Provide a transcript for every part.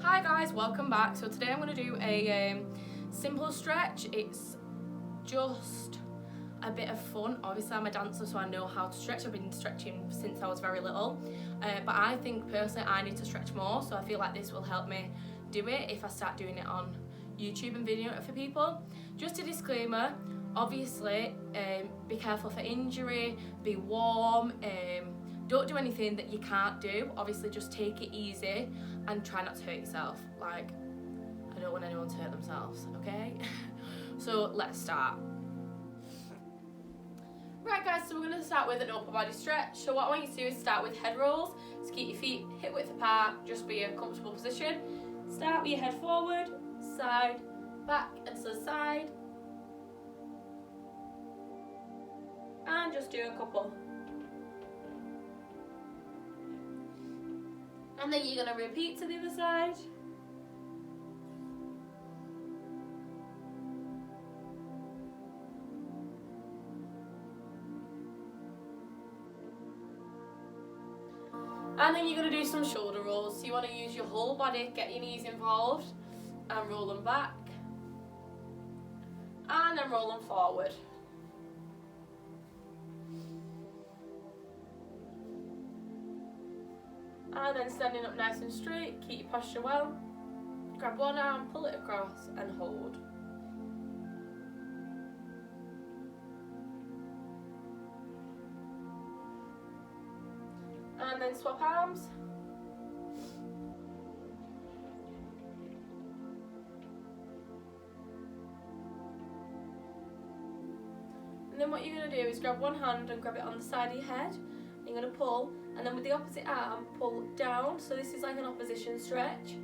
Hi guys, welcome back. So today I'm going to do a simple stretch. It's just a bit of fun. Obviously I'm a dancer, so I know how to stretch. I've been stretching since I was very little, but I think personally I need to stretch more, so I feel like this will help me do it if I start doing it on YouTube and video it for people. Just a disclaimer, obviously be careful for injury, be warm, don't do anything that you can't do. Obviously just take it easy and try not to hurt yourself. Like, I don't want anyone to hurt themselves, okay? So let's start. Right guys, so we're going to start with an upper body stretch. So what I want you to do is start with head rolls. So keep your feet hip width apart, just be a comfortable position. Start with your head forward, side, back and to the side. And just do a couple. And then you're going to repeat to the other side. And then you're going to do some shoulder rolls. So you want to use your whole body, get your knees involved and roll them back. And then roll them forward. And then standing up nice and straight, keep your posture well. Grab one arm, pull it across and hold. And then swap arms. And then what you're going to do is grab one hand and grab it on the side of your head. And you're going to pull, and then with the opposite arm, pull down. So this is like an opposition stretch.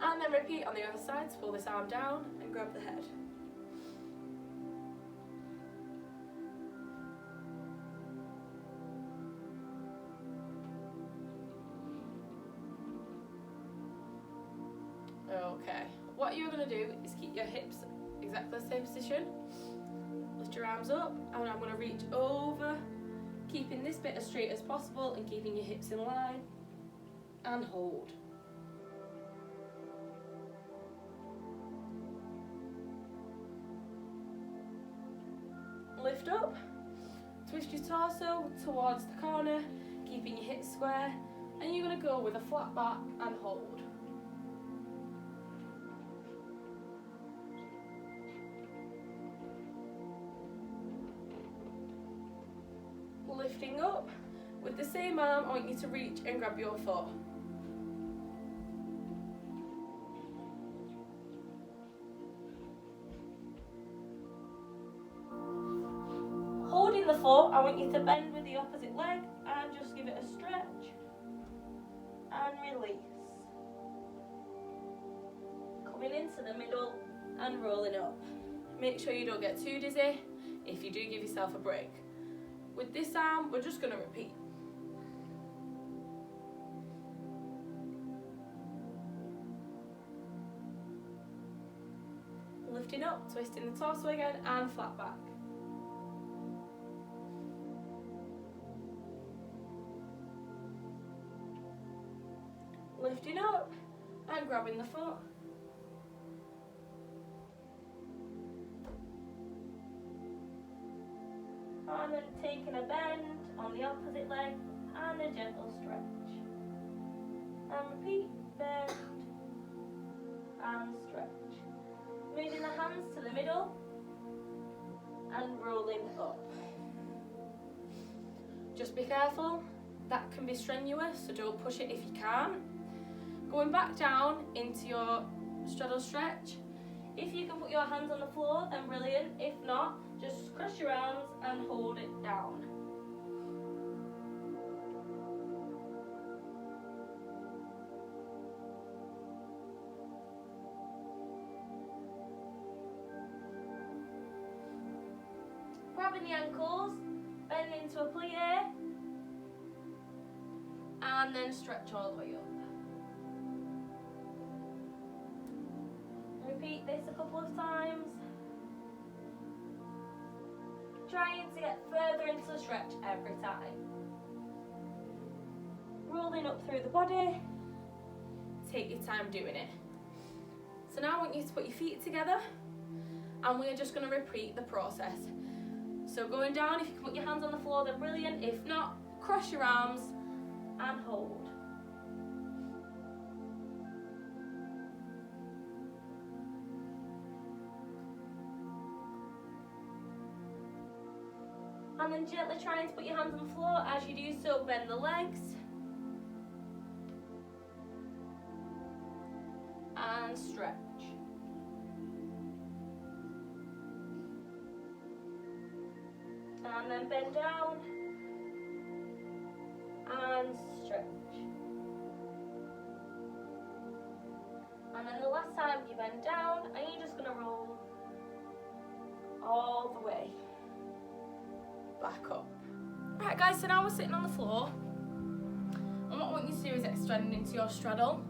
And then repeat on the other side, so pull this arm down and grab the head. Okay, what you're going to do is keep your hips exactly the same position. Lift your arms up, and I'm going to reach over, keeping this bit as straight as possible and keeping your hips in line, and hold. Lift up, twist your torso towards the corner, keeping your hips square, and you're going to go with a flat back and hold. Lifting up, with the same arm I want you to reach and grab your foot. Holding the foot, I want you to bend with the opposite leg and just give it a stretch and release. Coming into the middle and rolling up. Make sure you don't get too dizzy. If you do, give yourself a break. With this arm, we're just going to repeat. Lifting up, twisting the torso again and flat back. Lifting up and grabbing the foot. And then taking a bend on the opposite leg and a gentle stretch. And repeat, bend and stretch. Moving the hands to the middle and rolling up. Just be careful, that can be strenuous, so don't push it if you can. Going back down into your straddle stretch. If you can put your hands on the floor, then brilliant. If not, just cross your arms and hold it down. Grabbing the ankles, bend into a plie, and then stretch all the way up. Repeat this a couple of times. trying to get further into the stretch every time. Rolling up through the body. Take your time doing it. So now I want you to put your feet together and we're just going to repeat the process. So going down, if you can put your hands on the floor, then brilliant. If not, cross your arms and hold. And then gently trying to put your hands on the floor. As you do so, bend the legs. And stretch. And then bend down. And stretch. And then the last time you bend down, and you're just going to roll all the way back up. Right guys, so now we're sitting on the floor, and what I want you to do is extend into your straddle.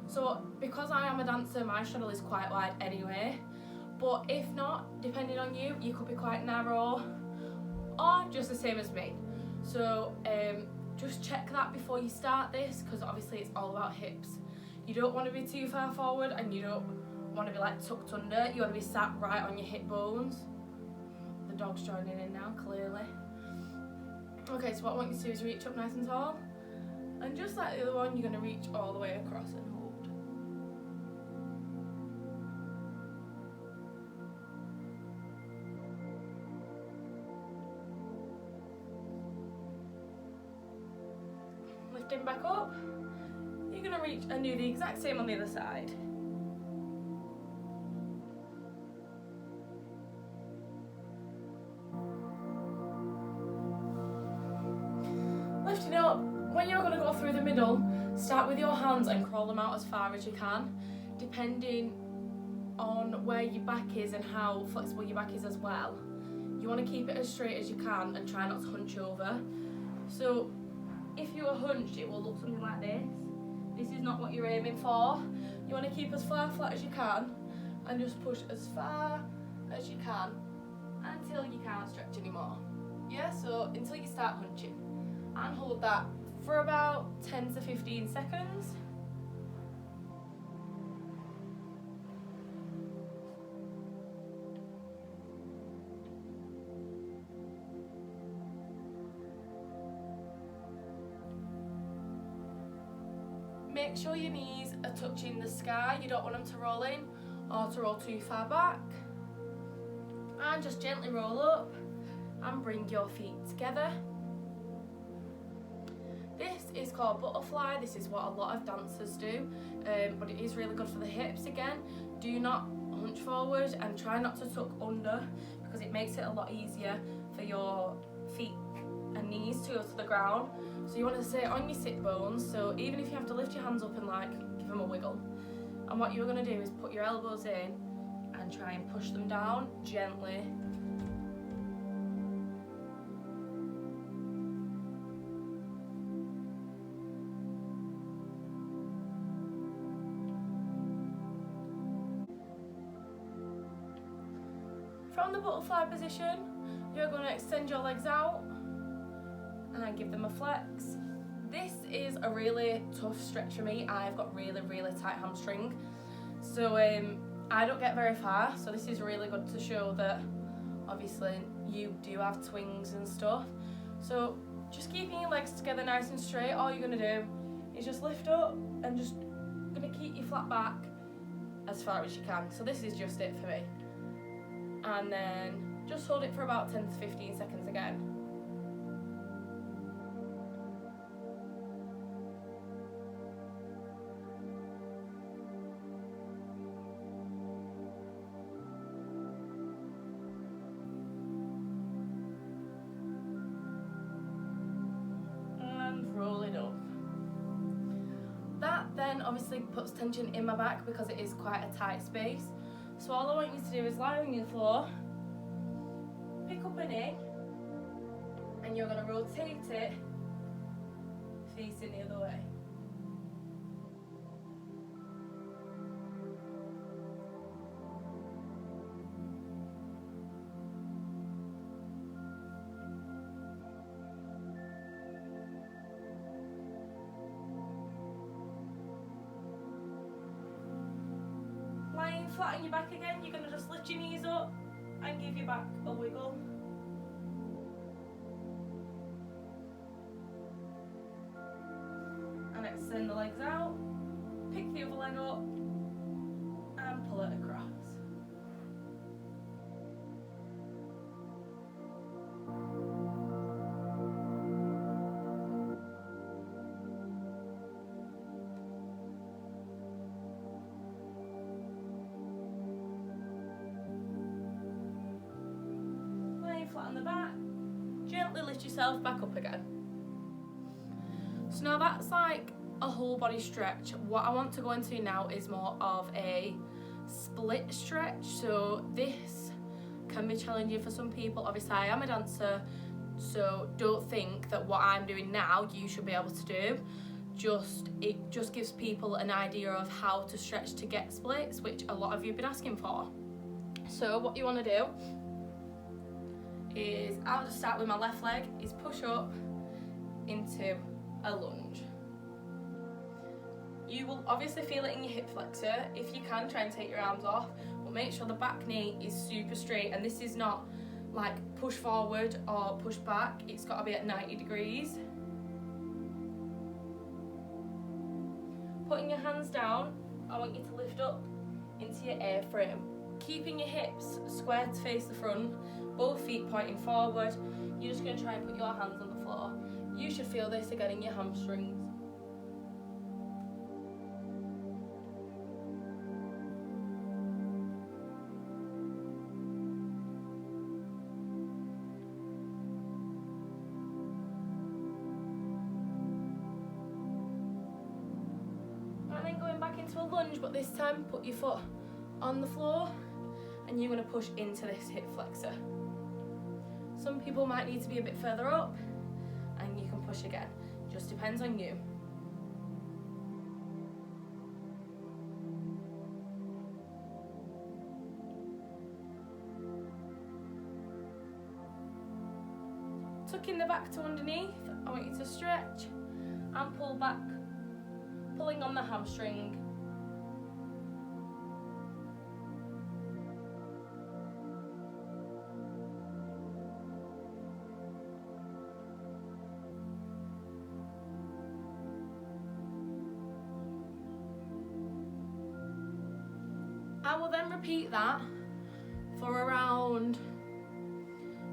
So because I am a dancer, my straddle is quite wide anyway, but if not, depending on you, you could be quite narrow or just the same as me. So just check that before you start this, because obviously it's all about hips. You don't want to be too far forward and you don't want to be like tucked under. You want to be sat right on your hip bones. The dog's joining in now, clearly. Okay, so what I want you to do is reach up nice and tall, and just like the other one, you're going to reach all the way across and hold. Lifting back up, you're going to reach and do the exact same on the other side. Lifting up, when you're going to go through the middle, start with your hands and crawl them out as far as you can, depending on where your back is and how flexible your back is as well. You want to keep it as straight as you can and try not to hunch over. So if you are hunched, it will look something like this. This is not what you're aiming for. You want to keep as far flat as you can and just push as far as you can until you can't stretch anymore. Yeah, so until you start hunching. And hold that for about 10 to 15 seconds. Make sure your knees are touching the sky. You don't want them to roll in or to roll too far back. And just gently roll up and bring your feet together. This is called butterfly. This is what a lot of dancers do, but it is really good for the hips again. Do not hunch forward and try not to tuck under, because it makes it a lot easier for your feet and knees to go to the ground. So you want to sit on your sit bones, so even if you have to lift your hands up and like give them a wiggle. And what you're going to do is put your elbows in and try and push them down gently. From the butterfly position, you're going to extend your legs out and give them a flex. This is a really tough stretch for me. I've got really tight hamstring, so I don't get very far, so this is really good to show that obviously you do have twings and stuff. So just keeping your legs together nice and straight, all you're going to do is just lift up and just going to keep your flat back as far as you can. So this is just it for me. And then just hold it for about 10 to 15 seconds again. And roll it up. That then obviously puts tension in my back because it is quite a tight space. So all I want you to do is lie on your floor, pick up a knee, and you're going to rotate it facing the other way. flat on your back again, you're going to just lift your knees up and give your back a wiggle. And extend the legs out, pick the other leg up and pull it across. Flat on the back, gently lift yourself back up again. So now that's like a whole body stretch. What I want to go into now is more of a split stretch. So this can be challenging for some people. Obviously I am a dancer, so don't think that what I'm doing now you should be able to do. It just gives people an idea of how to stretch to get splits, which a lot of you have been asking for. So what you want to do is, I'll just start with my left leg, is push up into a lunge. You will obviously feel it in your hip flexor. If you can, try and take your arms off, but make sure the back knee is super straight, and this is not like push forward or push back, it's got to be at 90 degrees. Putting your hands down, I want you to lift up into your A-frame. Keeping your hips square to face the front, both feet pointing forward. You're just going to try and put your hands on the floor. You should feel this again in your hamstrings. And then going back into a lunge, but this time put your foot on the floor and you're going to push into this hip flexor. Some people might need to be a bit further up and you can push again. Just depends on you. Tucking the back to underneath, I want you to stretch and pull back, pulling on the hamstring. I will then repeat that for around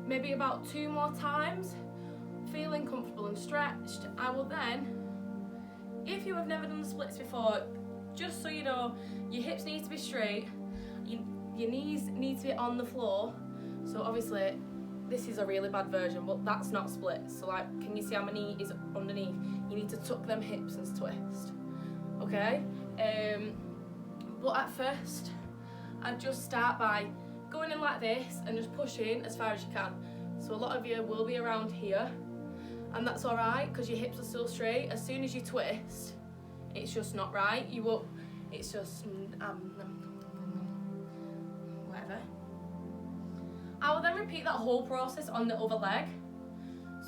maybe about 2 more times, feeling comfortable and stretched. I will then, if you have never done the splits before, just so you know, your hips need to be straight, your knees need to be on the floor. So obviously this is a really bad version, but that's not splits. So like, can you see how my knee is underneath? You need to tuck them hips and twist, okay? But at first, I'd just start by going in like this and just pushing as far as you can. So a lot of you will be around here, and that's all right because your hips are still straight. As soon as you twist, it's just not right. It's just whatever. I will then repeat that whole process on the other leg.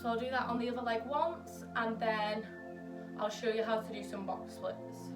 So I'll do that on the other leg once, and then I'll show you how to do some box splits.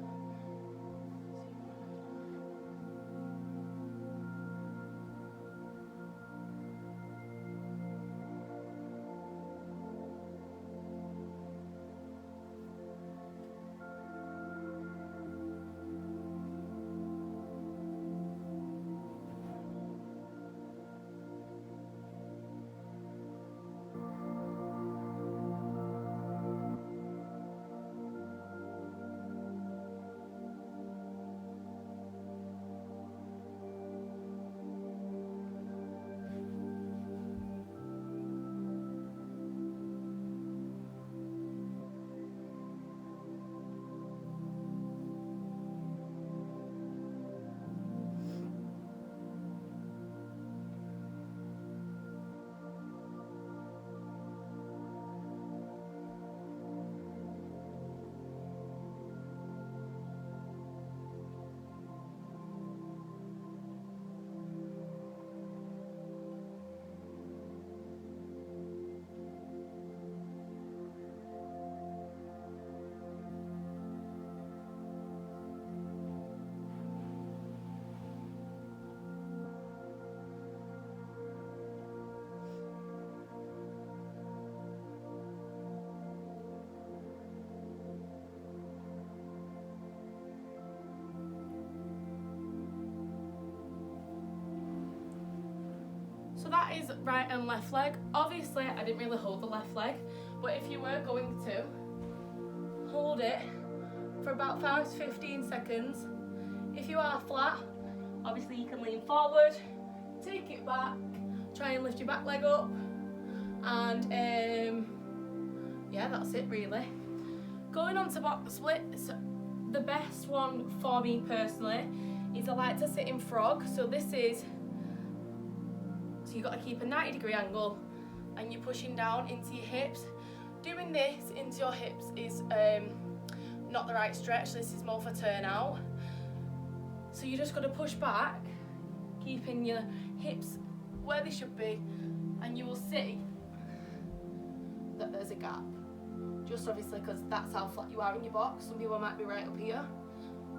that is right and left leg. Obviously, I didn't really hold the left leg, but if you were going to hold it for about 5 to 15 seconds, if you are flat, obviously you can lean forward, take it back, try and lift your back leg up, and yeah, that's it really. Going on to box splits, the best one for me personally is I like to sit in frog. So this is, so you've got to keep a 90-degree angle and you're pushing down into your hips. Doing this into your hips is not the right stretch. This is more for turnout. So you just got to push back, keeping your hips where they should be, and you will see that there's a gap. Just obviously because that's how flat you are in your box. Some people might be right up here,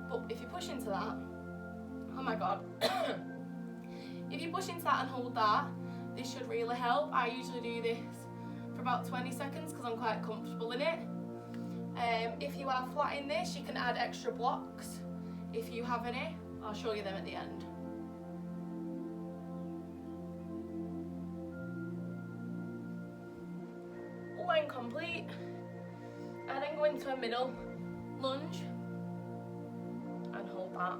but if you push into that, oh my god, if you push into that and hold that, this should really help. I usually do this for about 20 seconds because I'm quite comfortable in it. If you are flat in this, you can add extra blocks if you have any. I'll show you them at the end. When complete, I then go into a middle lunge and hold that.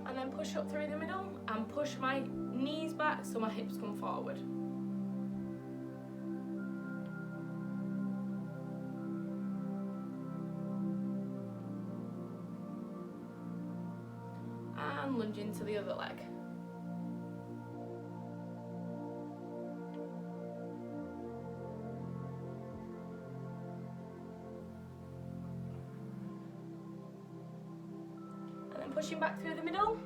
And then push up through the middle and push my knees back so my hips come forward. And lunge into the other leg. And then pushing back through the middle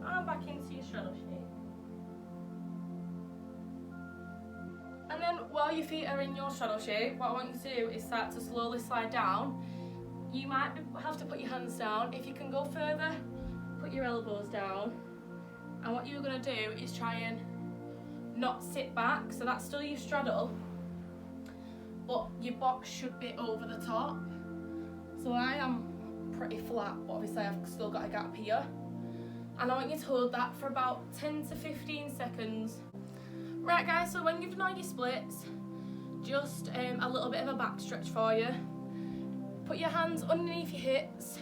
and back into your straddle shape. And then while your feet are in your straddle shape, what I want you to do is start to slowly slide down. You might have to put your hands down. If you can go further, put your elbows down. And what you're going to do is try and not sit back, so that's still your straddle, but your box should be over the top. So I am pretty flat, but obviously I've still got a gap here. And I want you to hold that for about 10 to 15 seconds. Right guys, so when you've done all your splits, just a little bit of a back stretch for you. Put your hands underneath your hips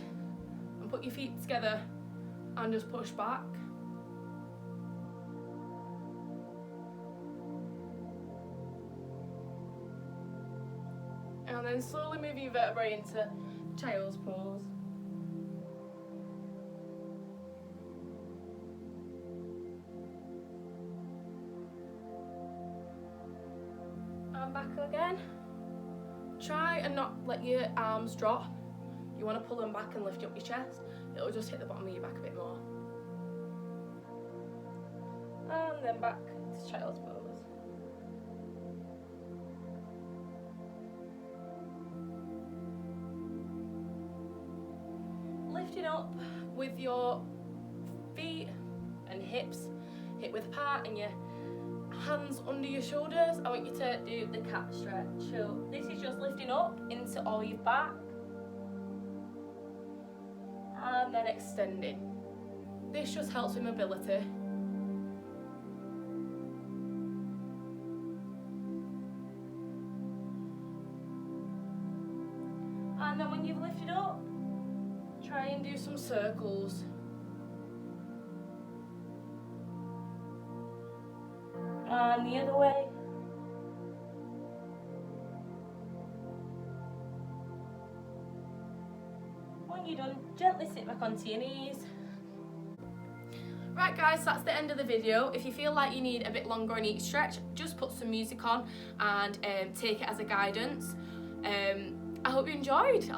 and put your feet together and just push back. And then slowly move your vertebrae into child's pose. And back again. Try and not let your arms drop. You want to pull them back and lift up your chest. It'll just hit the bottom of your back a bit more. And then back to child's pose. Lifting up with your feet and hips hip width apart and your hands under your shoulders. I want you to do the cat stretch. So this is just lifting up into all your back and then extending. This just helps with mobility. And then when you've lifted up, try and do some circles. And the other way. When you're done, gently sit back onto your knees. Right guys, that's the end of the video. If you feel like you need a bit longer on each stretch, just put some music on and take it as a guidance. I hope you enjoyed.